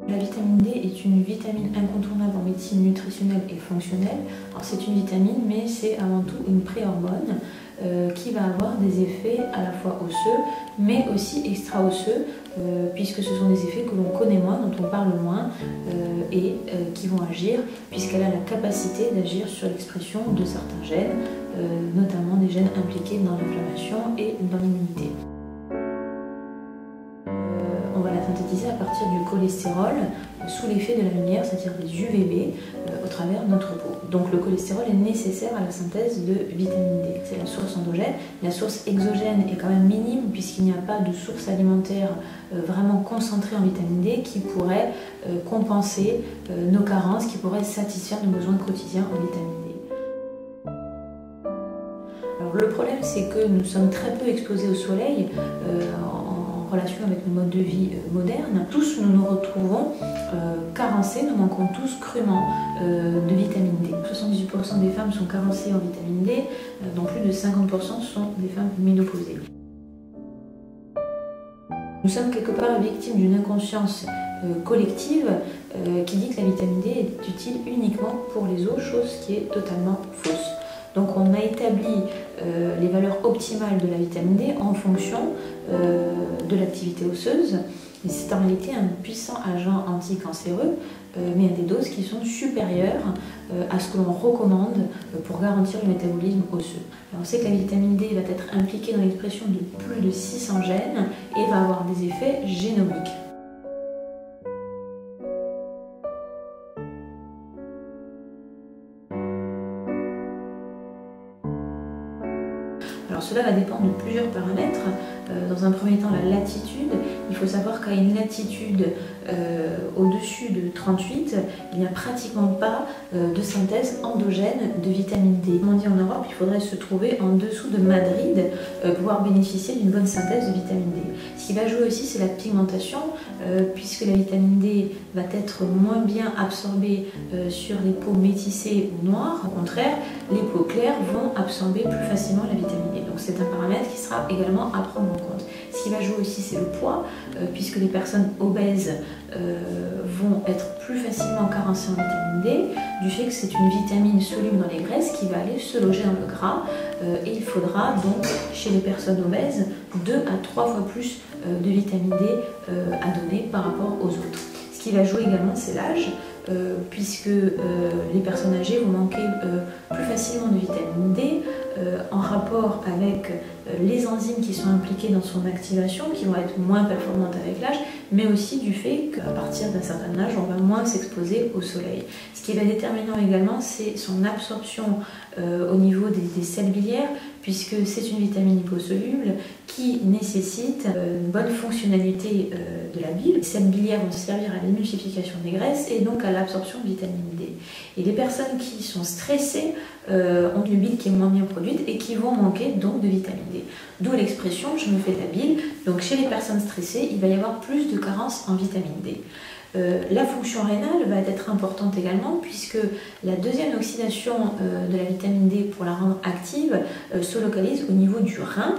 La vitamine D est une vitamine incontournable en médecine nutritionnelle et fonctionnelle. Alors c'est une vitamine, mais c'est avant tout une préhormone qui va avoir des effets à la fois osseux, mais aussi extra-osseux, puisque ce sont des effets que l'on connaît moins, dont on parle moins, et qui vont agir, puisqu'elle a la capacité d'agir sur l'expression de certains gènes, notamment des gènes impliqués dans l'inflammation et dans l'immunité. On va la synthétiser à partir du cholestérol sous l'effet de la lumière, c'est-à-dire des UVB, au travers de notre peau. Donc le cholestérol est nécessaire à la synthèse de vitamine D. C'est la source endogène. La source exogène est quand même minime puisqu'il n'y a pas de source alimentaire vraiment concentrée en vitamine D qui pourrait compenser nos carences, qui pourrait satisfaire nos besoins quotidiens en vitamine D. Alors, le problème, c'est que nous sommes très peu exposés au soleil en relation avec le mode de vie moderne. Tous nous nous retrouvons carencés, nous manquons tous crûment de vitamine D. 78% des femmes sont carencées en vitamine D, dont plus de 50% sont des femmes ménopausées. Nous sommes quelque part victimes d'une inconscience collective qui dit que la vitamine D est utile uniquement pour les os, chose qui est totalement fausse. Donc on a établi les valeurs optimales de la vitamine D en fonction de l'activité osseuse. C'est en réalité un puissant agent anticancéreux, mais à des doses qui sont supérieures à ce que l'on recommande pour garantir le métabolisme osseux. Alors on sait que la vitamine D va être impliquée dans l'expression de plus de 600 gènes et va avoir des effets génomiques. Alors cela va dépendre de plusieurs paramètres. Dans un premier temps, la latitude. Il faut savoir qu'à une latitude au-dessus de 38, il n'y a pratiquement pas de synthèse endogène de vitamine D. Comme on dit en Europe, il faudrait se trouver en dessous de Madrid pour pouvoir bénéficier d'une bonne synthèse de vitamine D. Ce qui va jouer aussi, c'est la pigmentation, puisque la vitamine D va être moins bien absorbée sur les peaux métissées ou noires. Au contraire, les peaux claires vont absorber plus facilement la vitamine D. Donc c'est un paramètre qui sera également à prendre en compte. Ce qui va jouer aussi, c'est le poids, puisque les personnes obèses vont être plus facilement carencées en vitamine D, du fait que c'est une vitamine soluble dans les graisses qui va aller se loger dans le gras. Et il faudra donc, chez les personnes obèses, 2 à 3 fois plus de vitamine D à donner par rapport aux autres. Ce qui va jouer également, c'est l'âge, puisque les personnes âgées vont manquer plus facilement de vitamine D en rapport avec les enzymes qui sont impliquées dans son activation, qui vont être moins performantes avec l'âge, mais aussi du fait qu'à partir d'un certain âge, on va moins s'exposer au soleil. Ce qui va déterminant également, c'est son absorption au niveau des selles biliaires, puisque c'est une vitamine liposoluble qui nécessite une bonne fonctionnalité de la bile. Les selles biliaires vont servir à l'émulsification des graisses et donc à l'absorption de vitamine D. Et les personnes qui sont stressées ont une bile qui est moins bien produite et qui vont manquer donc de vitamine D. D'où l'expression « je me fais de la bile ». Donc chez les personnes stressées, il va y avoir plus de carence en vitamine D. La fonction rénale va être importante également puisque la deuxième oxydation de la vitamine D pour la rendre active se localise au niveau du rein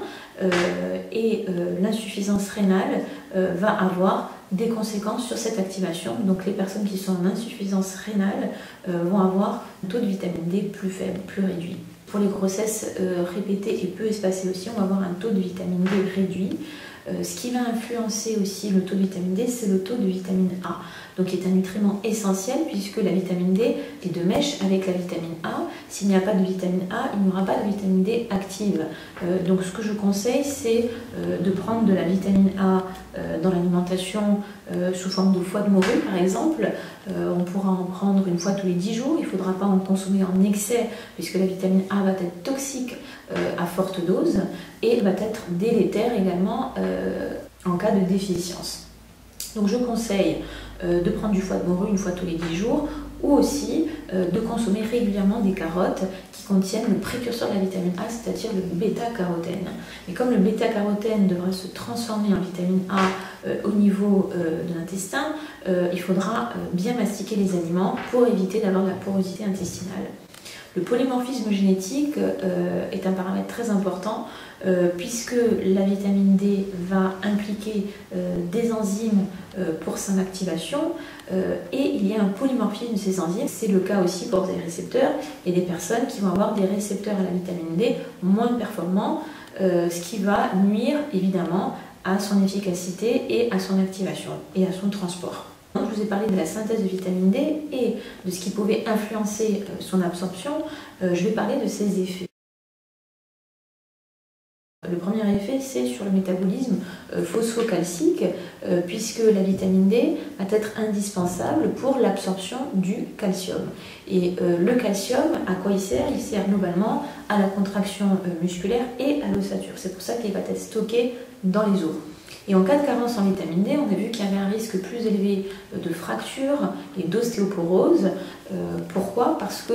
et l'insuffisance rénale va avoir des conséquences sur cette activation. Donc les personnes qui sont en insuffisance rénale vont avoir un taux de vitamine D plus faible, plus réduit. Pour les grossesses répétées et peu espacées aussi, on va avoir un taux de vitamine D réduit. Ce qui va influencer aussi le taux de vitamine D, c'est le taux de vitamine A, donc qui est un nutriment essentiel puisque la vitamine D est de mèche avec la vitamine A. S'il n'y a pas de vitamine A, il n'y aura pas de vitamine D active. Donc ce que je conseille, c'est de prendre de la vitamine A dans l'alimentation sous forme de foie de morue par exemple. On pourra en prendre une fois tous les 10 jours, il ne faudra pas en consommer en excès puisque la vitamine A va être toxique à forte dose et va être délétère également en cas de déficience. Donc je conseille de prendre du foie de morue une fois tous les 10 jours ou aussi de consommer régulièrement des carottes qui contiennent le précurseur de la vitamine A, c'est-à-dire le bêta-carotène. Et comme le bêta-carotène devra se transformer en vitamine A au niveau de l'intestin, il faudra bien mastiquer les aliments pour éviter d'avoir de la porosité intestinale. Le polymorphisme génétique est un paramètre très important puisque la vitamine D va impliquer des enzymes pour son activation et il y a un polymorphisme de ces enzymes. C'est le cas aussi pour des récepteurs et des personnes qui vont avoir des récepteurs à la vitamine D moins performants, ce qui va nuire évidemment à son efficacité et à son activation et à son transport. Je vous ai parlé de la synthèse de vitamine D et de ce qui pouvait influencer son absorption. Je vais parler de ses effets. Le premier effet, c'est sur le métabolisme phosphocalcique, puisque la vitamine D va être indispensable pour l'absorption du calcium. Et le calcium, à quoi il sert? Il sert globalement à la contraction musculaire et à l'ossature. C'est pour ça qu'il va être stocké dans les os. Et en cas de carence en vitamine D, on a vu qu'il y avait un risque plus élevé de fracture et d'ostéoporose. Pourquoi? Parce que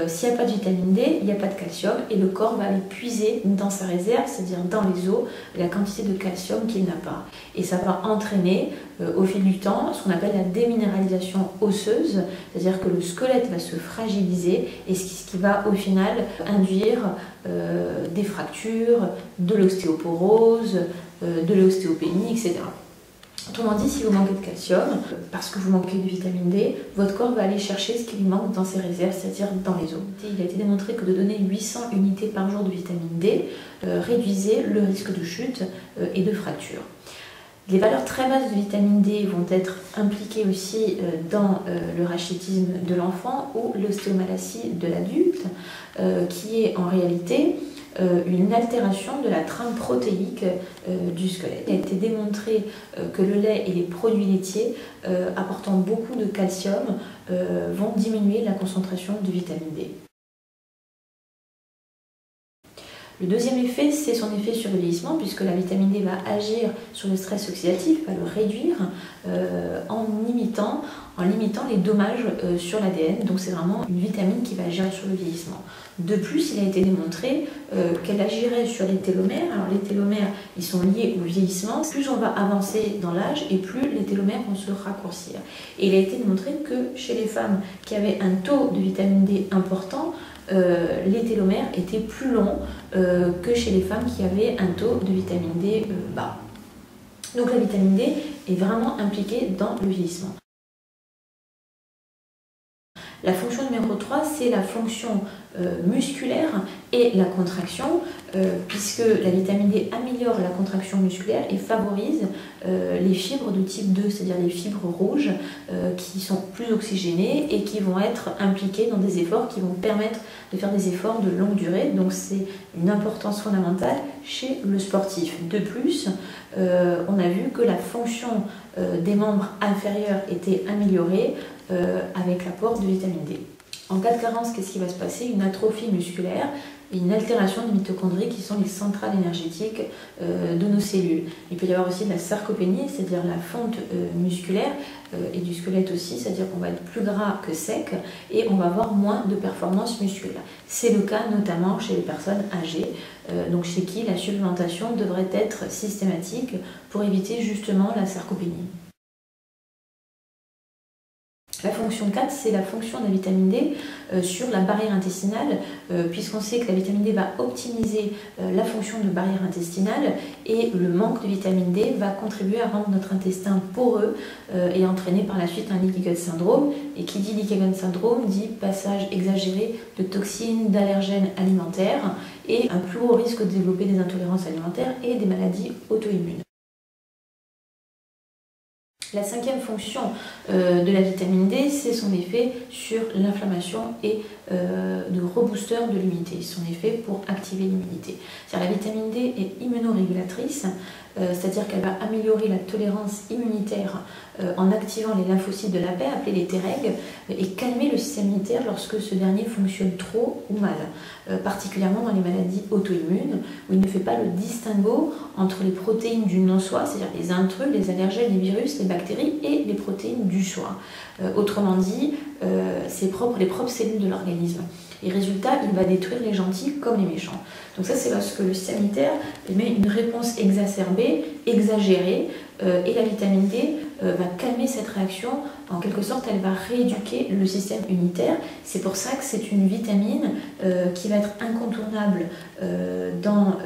s'il n'y a pas de vitamine D, il n'y a pas de calcium et le corps va aller puiser dans sa réserve, c'est-à-dire dans les os, la quantité de calcium qu'il n'a pas. Et ça va entraîner au fil du temps ce qu'on appelle la déminéralisation osseuse, c'est-à-dire que le squelette va se fragiliser et ce qui va au final induire des fractures, de l'ostéoporose, de l'ostéopénie, etc. Autrement dit, si vous manquez de calcium, parce que vous manquez de vitamine D, votre corps va aller chercher ce qui lui manque dans ses réserves, c'est-à-dire dans les os. Il a été démontré que de donner 800 unités par jour de vitamine D réduisait le risque de chute et de fracture. Les valeurs très basses de vitamine D vont être impliquées aussi dans le rachitisme de l'enfant ou l'ostéomalacie de l'adulte, qui est en réalité une altération de la trame protéique du squelette. Il a été démontré que le lait et les produits laitiers apportant beaucoup de calcium vont diminuer la concentration de vitamine D. Le deuxième effet, c'est son effet sur le vieillissement, puisque la vitamine D va agir sur le stress oxydatif, va le réduire en limitant les dommages sur l'ADN. Donc c'est vraiment une vitamine qui va agir sur le vieillissement. De plus, il a été démontré qu'elle agirait sur les télomères. Alors les télomères, ils sont liés au vieillissement. Plus on va avancer dans l'âge et plus les télomères vont se raccourcir. Et il a été démontré que chez les femmes qui avaient un taux de vitamine D important, les télomères étaient plus longs que chez les femmes qui avaient un taux de vitamine D bas. Donc la vitamine D est vraiment impliquée dans le vieillissement. La fonction numéro 3, c'est la fonction musculaire et la contraction, puisque la vitamine D améliore la contraction musculaire et favorise les fibres de type 2, c'est-à-dire les fibres rouges qui sont plus oxygénées et qui vont être impliquées dans des efforts qui vont permettre de faire des efforts de longue durée. Donc c'est une importance fondamentale chez le sportif. De plus, on a vu que la fonction des membres inférieurs était améliorée avec l'apport de vitamine D. En cas de carence, qu'est-ce qui va se passer? Une atrophie musculaire et une altération des mitochondries qui sont les centrales énergétiques de nos cellules. Il peut y avoir aussi de la sarcopénie, c'est-à-dire la fonte musculaire et du squelette aussi, c'est-à-dire qu'on va être plus gras que sec et on va avoir moins de performance musculaire. C'est le cas notamment chez les personnes âgées, donc chez qui la supplémentation devrait être systématique pour éviter justement la sarcopénie. La fonction 4, c'est la fonction de la vitamine D sur la barrière intestinale, puisqu'on sait que la vitamine D va optimiser la fonction de barrière intestinale et le manque de vitamine D va contribuer à rendre notre intestin poreux et entraîner par la suite un leaky gut syndrome. Et qui dit leaky gut syndrome dit passage exagéré de toxines, d'allergènes alimentaires et un plus haut risque de développer des intolérances alimentaires et des maladies auto-immunes. La cinquième fonction de la vitamine D, c'est son effet sur l'inflammation et de rebooster de l'immunité, son effet pour activer l'immunité. La vitamine D est immunorégulatrice, c'est-à-dire qu'elle va améliorer la tolérance immunitaire en activant les lymphocytes de la paix, appelés les Treg, et calmer le système immunitaire lorsque ce dernier fonctionne trop ou mal, particulièrement dans les maladies auto-immunes, où il ne fait pas le distinguo entre les protéines du non-soi, c'est-à-dire les intrus, les allergènes, les virus, les bactéries, et les protéines du soi. Autrement dit, les propres cellules de l'organisme. Et résultat, il va détruire les gentils comme les méchants. Donc ça, c'est lorsque le système immunitaire émet une réponse exacerbée, exagérée, et la vitamine D va calmer cette réaction. En quelque sorte, elle va rééduquer le système immunitaire. C'est pour ça que c'est une vitamine qui va être incontournable dans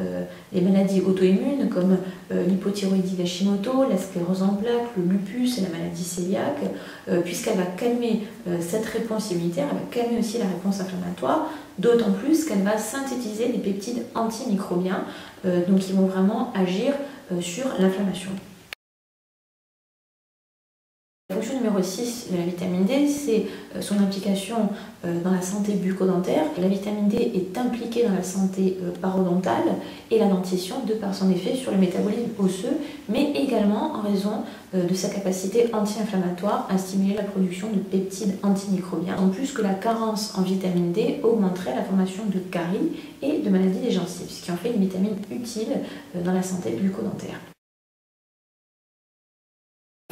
les maladies auto-immunes comme l'hypothyroïdie Hashimoto, la sclérose en plaques, le lupus et la maladie cœliaque, puisqu'elle va calmer cette réponse immunitaire, elle va calmer aussi la réponse inflammatoire, d'autant plus qu'elle va synthétiser des peptides antimicrobiens, donc qui vont vraiment agir sur l'inflammation. La fonction numéro 6 de la vitamine D, c'est son implication dans la santé bucco-dentaire. La vitamine D est impliquée dans la santé parodontale et la dentition de par son effet sur le métabolisme osseux, mais également en raison de sa capacité anti-inflammatoire à stimuler la production de peptides antimicrobiens. En plus que la carence en vitamine D augmenterait la formation de caries et de maladies des gencives, ce qui en fait une vitamine utile dans la santé bucco-dentaire.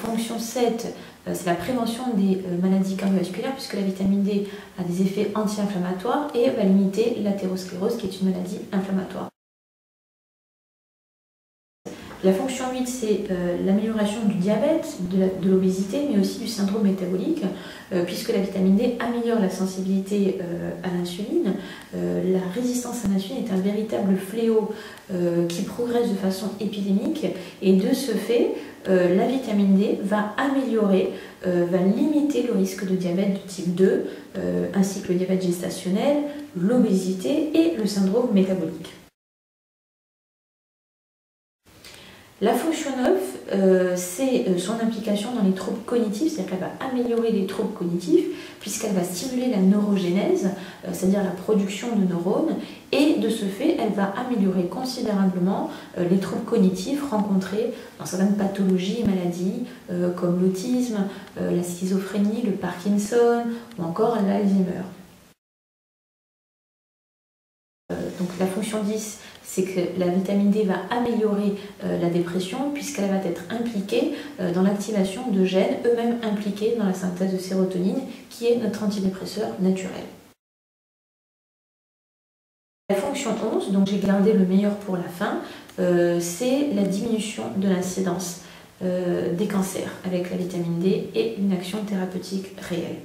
Fonction 7, c'est la prévention des maladies cardiovasculaires puisque la vitamine D a des effets anti-inflammatoires et va limiter l'athérosclérose qui est une maladie inflammatoire. La fonction 8, c'est l'amélioration du diabète, de l'obésité, mais aussi du syndrome métabolique, puisque la vitamine D améliore la sensibilité à l'insuline. La résistance à l'insuline est un véritable fléau qui progresse de façon épidémique, et de ce fait, la vitamine D va améliorer, va limiter le risque de diabète de type 2, ainsi que le diabète gestationnel, l'obésité et le syndrome métabolique. La fonction 9, c'est son implication dans les troubles cognitifs, c'est-à-dire qu'elle va améliorer les troubles cognitifs puisqu'elle va stimuler la neurogénèse, c'est-à-dire la production de neurones, et de ce fait, elle va améliorer considérablement les troubles cognitifs rencontrés dans certaines pathologies et maladies comme l'autisme, la schizophrénie, le Parkinson ou encore l'Alzheimer. Donc la fonction 10, c'est que la vitamine D va améliorer la dépression puisqu'elle va être impliquée dans l'activation de gènes eux-mêmes impliqués dans la synthèse de sérotonine qui est notre antidépresseur naturel. La fonction 11, donc j'ai gardé le meilleur pour la fin, c'est la diminution de l'incidence des cancers avec la vitamine D et une action thérapeutique réelle.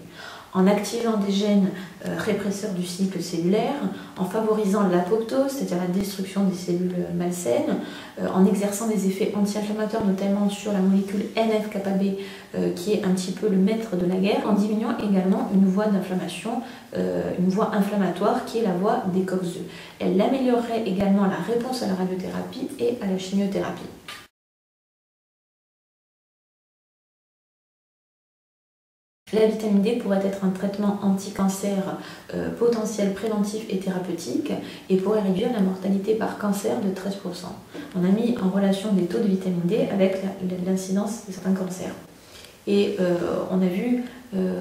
En activant des gènes répresseurs du cycle cellulaire, en favorisant l'apoptose, c'est-à-dire la destruction des cellules malsaines, en exerçant des effets anti-inflammatoires, notamment sur la molécule NF-κB, qui est un petit peu le maître de la guerre, en diminuant également une voie d'inflammation, une voie inflammatoire qui est la voie des COX-2. Elle améliorerait également la réponse à la radiothérapie et à la chimiothérapie. La vitamine D pourrait être un traitement anti-cancer potentiel préventif et thérapeutique et pourrait réduire la mortalité par cancer de 13%. On a mis en relation des taux de vitamine D avec l'incidence de certains cancers. Et on a vu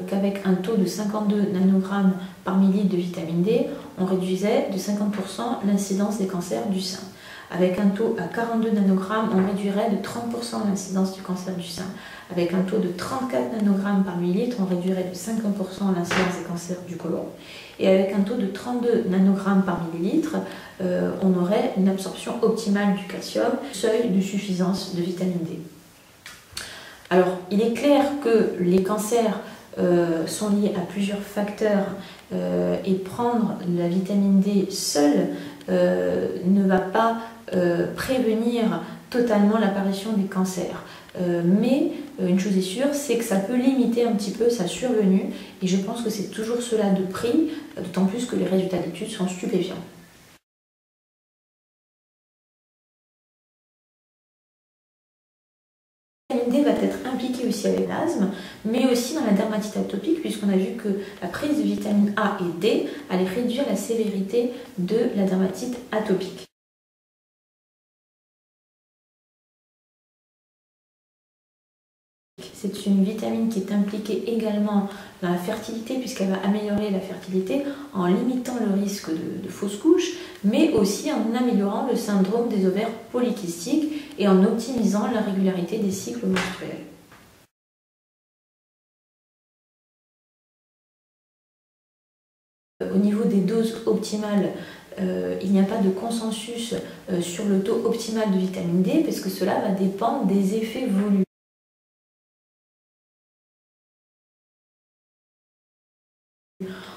qu'avec un taux de 52 nanogrammes par millilitre de vitamine D, on réduisait de 50% l'incidence des cancers du sein. Avec un taux à 42 nanogrammes, on réduirait de 30% l'incidence du cancer du sein. Avec un taux de 34 nanogrammes par millilitre, on réduirait de 50% l'incidence des cancers du côlon. Et avec un taux de 32 nanogrammes par millilitre, on aurait une absorption optimale du calcium, seuil de suffisance de vitamine D. Alors, il est clair que les cancers sont liés à plusieurs facteurs et prendre la vitamine D seule ne va pas prévenir totalement l'apparition des cancers. Mais une chose est sûre, c'est que ça peut limiter un petit peu sa survenue et je pense que c'est toujours cela de prix, d'autant plus que les résultats d'études sont stupéfiants. La vitamine D va être impliquée aussi avec l'asthme, mais aussi dans la dermatite atopique, puisqu'on a vu que la prise de vitamine A et D allait réduire la sévérité de la dermatite atopique. C'est une vitamine qui est impliquée également dans la fertilité puisqu'elle va améliorer la fertilité en limitant le risque de fausse couche, mais aussi en améliorant le syndrome des ovaires polykystiques et en optimisant la régularité des cycles menstruels. Au niveau des doses optimales, il n'y a pas de consensus sur le taux optimal de vitamine D parce que cela va dépendre des effets voulus.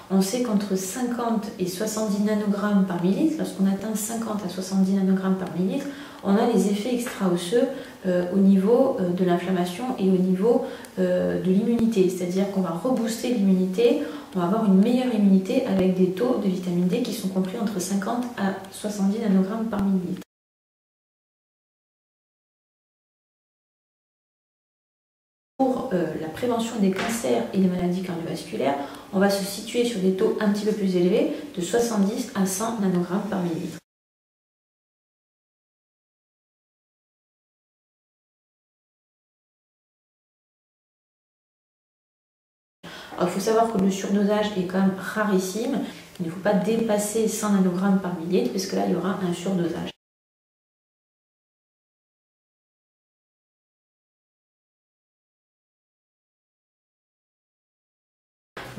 On sait qu'entre 50 et 70 nanogrammes par millilitre, lorsqu'on atteint 50 à 70 nanogrammes par millilitre, on a les effets extra-osseux au niveau de l'inflammation et au niveau de l'immunité. C'est-à-dire qu'on va rebooster l'immunité, on va avoir une meilleure immunité avec des taux de vitamine D qui sont compris entre 50 à 70 nanogrammes par millilitre. Pour la prévention des cancers et des maladies cardiovasculaires, on va se situer sur des taux un petit peu plus élevés, de 70 à 100 nanogrammes par millilitre. Il faut savoir que le surdosage est quand même rarissime. Il ne faut pas dépasser 100 nanogrammes par millilitre, puisque là, il y aura un surdosage.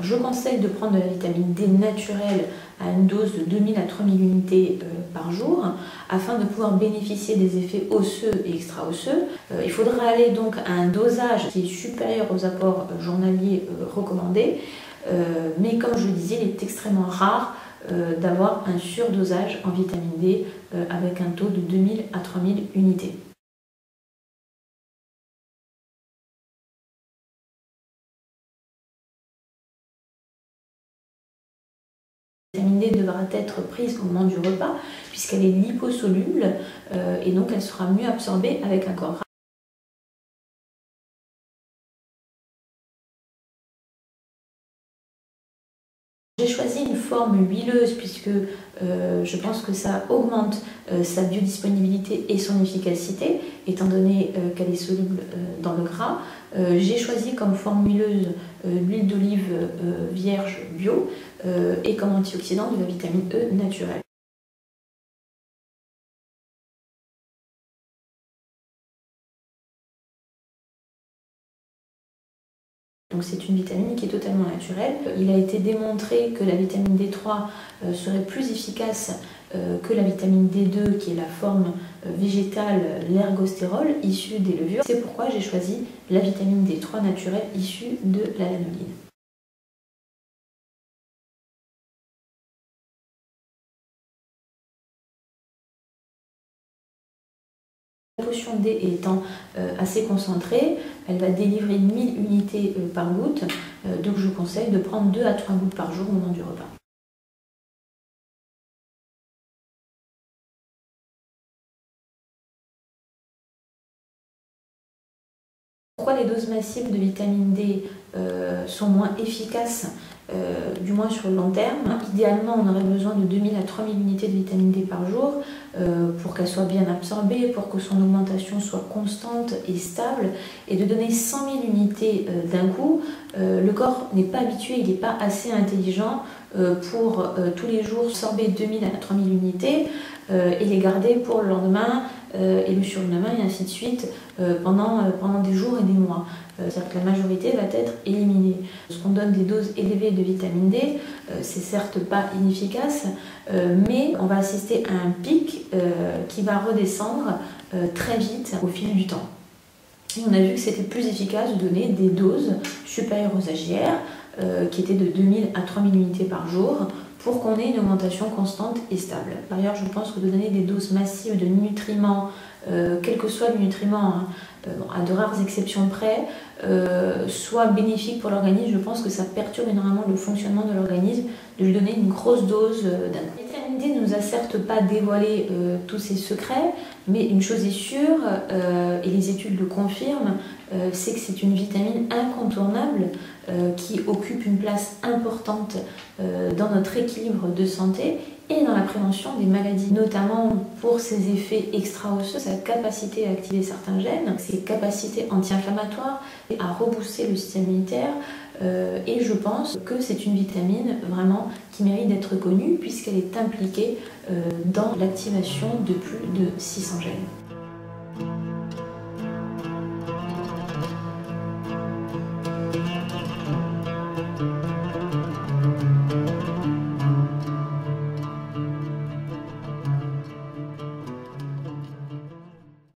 Je conseille de prendre de la vitamine D naturelle à une dose de 2000 à 3000 unités par jour afin de pouvoir bénéficier des effets osseux et extra-osseux. Il faudra aller donc à un dosage qui est supérieur aux apports journaliers recommandés, mais comme je le disais, il est extrêmement rare d'avoir un surdosage en vitamine D avec un taux de 2000 à 3000 unités. La vitamine D devra être prise au moment du repas puisqu'elle est liposoluble et donc elle sera mieux absorbée avec un corps gras. J'ai choisi une forme huileuse puisque je pense que ça augmente sa biodisponibilité et son efficacité étant donné qu'elle est soluble dans le gras. J'ai choisi comme forme huileuse l'huile d'olive vierge bio et comme antioxydant de la vitamine E naturelle. Donc c'est une vitamine qui est totalement naturelle. Il a été démontré que la vitamine D3 serait plus efficace que la vitamine D2 qui est la forme végétale, l'ergostérol, issue des levures. C'est pourquoi j'ai choisi la vitamine D3 naturelle issue de la lanoline. La potion D étant assez concentrée, elle va délivrer 1000 unités par goutte, donc je vous conseille de prendre 2 à 3 gouttes par jour au moment du repas. Pourquoi les doses massives de vitamine D sont moins efficaces, du moins sur le long terme? Idéalement, on aurait besoin de 2000 à 3000 unités de vitamine D par jour pour qu'elle soit bien absorbée, pour que son augmentation soit constante et stable. Et de donner 100 000 unités d'un coup, le corps n'est pas habitué, il n'est pas assez intelligent pour tous les jours absorber 2000 à 3000 unités et les garder pour le lendemain et le surlendemain et ainsi de suite pendant des jours et des mois. C'est-à-dire que la majorité va être éliminée. Lorsqu'on donne des doses élevées de vitamine D, c'est certes pas inefficace, mais on va assister à un pic qui va redescendre très vite au fil du temps. Et on a vu que c'était plus efficace de donner des doses supérieures aux AGR, qui étaient de 2000 à 3000 unités par jour, pour qu'on ait une augmentation constante et stable. Par ailleurs, je pense que de donner des doses massives de nutriments, quel que soit le nutriment, à de rares exceptions près, soit bénéfique pour l'organisme, je pense que ça perturbe énormément le fonctionnement de l'organisme de lui donner une grosse dose d'un coup. La vitamine D ne nous a certes pas dévoilé tous ses secrets, mais une chose est sûre, et les études le confirment, c'est que c'est une vitamine incontournable qui occupe une place importante dans notre équilibre de santé et dans la prévention des maladies, notamment pour ses effets extra-osseux, sa capacité à activer certains gènes, ses capacités anti-inflammatoires, à rebooster le système immunitaire. Et je pense que c'est une vitamine vraiment qui mérite d'être connue puisqu'elle est impliquée dans l'activation de plus de 600 gènes.